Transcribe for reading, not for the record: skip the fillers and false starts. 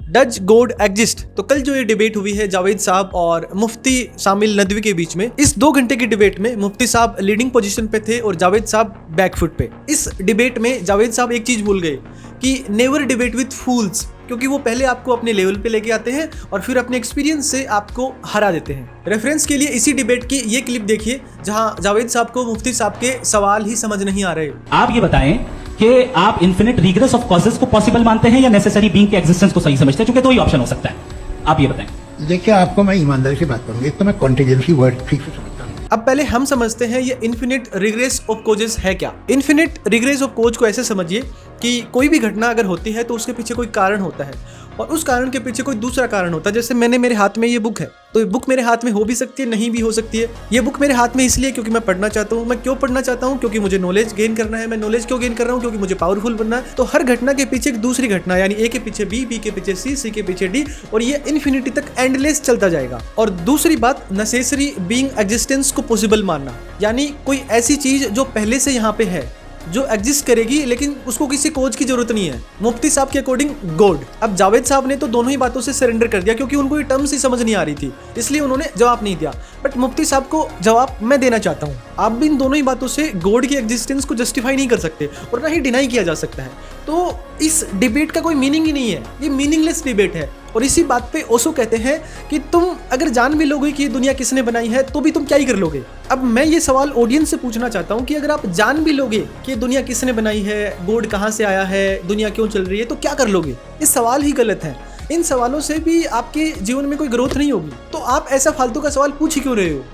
Does God exist. तो कल जो ये डिबेट हुई है जावेद साहब और मुफ्ती शामिल नदवी के बीच में, इस 2 घंटे की डिबेट में मुफ्ती साहब लीडिंग पोजीशन पे थे और जावेद साहब बैकफुट पे। इस डिबेट में जावेद साहब एक चीज भूल गए कि नेवर डिबेट विद फूल्स, क्योंकि वो पहले आपको अपने लेवल पे लेके आते हैं और फिर अपने एक्सपीरियंस से आपको हरा देते हैं। रेफरेंस के लिए इसी डिबेट की ये क्लिप देखिए जहां जावेद साहब को मुफ्ती साहब के सवाल ही समझ नहीं आ रहे। आप ये बताएं कि आप इन्फिनिट रिग्रेस ऑफ कॉजेस को पॉसिबल मानते हैं या नेसेसरी बीइंग के एग्जिस्टेंस को सही समझते हैं, क्योंकि 2 ही ऑप्शन हो सकता है। आप ये बताएं। देखिए, आपको मैं ईमानदारी से बात करूंगी, एक तो मैं कॉन्टीजेंसी वर्ड ठीक से समझता हूँ। अब पहले हम समझते हैं ये इन्फिनिट रिग्रेस ऑफ कॉजेस है क्या। इन्फिनिट रिग्रेस ऑफ कॉज को ऐसे समझिए कि कोई भी घटना अगर होती है तो उसके पीछे कोई कारण होता है और उस कारण के पीछे कोई दूसरा कारण होता है। जैसे मेरे हाथ में ये बुक है, तो ये बुक मेरे हाथ में हो भी सकती है, नहीं भी हो सकती है। ये बुक मेरे हाथ में इसलिए क्योंकि मैं पढ़ना चाहता हूँ। मैं क्यों पढ़ना चाहता हूँ? क्योंकि मुझे नॉलेज गेन करना है। मैं नॉलेज क्यों गेन कर रहा हूँ? क्योंकि मुझे पावरफुल बनना है। तो हर घटना के पीछे एक दूसरी घटना, यानी ए के पीछे बी, बी के पीछे सी, सी के पीछे डी, और ये इन्फिनिटी तक एंडलेस चलता जाएगा। और दूसरी बात, नेसेसरी बीइंग एग्जिस्टेंस को पॉसिबल मानना, यानी कोई ऐसी चीज जो पहले से यहाँ पे है, जो एग्जिस्ट करेगी लेकिन उसको किसी कोच की जरूरत नहीं है। मुफ्ती साहब के अकॉर्डिंग गॉड। अब जावेद साहब ने तो दोनों ही बातों से सरेंडर कर दिया क्योंकि उनको ये टर्म्स ही समझ नहीं आ रही थी, इसलिए उन्होंने जवाब नहीं दिया। बट मुफ्ती साहब को जवाब मैं देना चाहता हूँ। आप भी इन दोनों ही बातों से गॉड की एग्जिस्टेंस को जस्टिफाई नहीं कर सकते और ना ही डिनाई किया जा सकता है। तो इस डिबेट का कोई मीनिंग ही नहीं है, ये मीनिंगलेस डिबेट है। और इसी बात पे ओशो कहते हैं कि तुम अगर जान भी लोगे कि ये दुनिया किसने बनाई है तो भी तुम क्या ही कर लोगे। अब मैं ये सवाल ऑडियंस से पूछना चाहता हूँ कि अगर आप जान भी लोगे कि ये दुनिया किसने बनाई है, गॉड कहाँ से आया है, दुनिया क्यों चल रही है, तो क्या कर लोगे? ये सवाल ही गलत है। इन सवालों से भी आपके जीवन में कोई ग्रोथ नहीं होगी। तो आप ऐसा फालतू का सवाल पूछ ही क्यों रहे हो?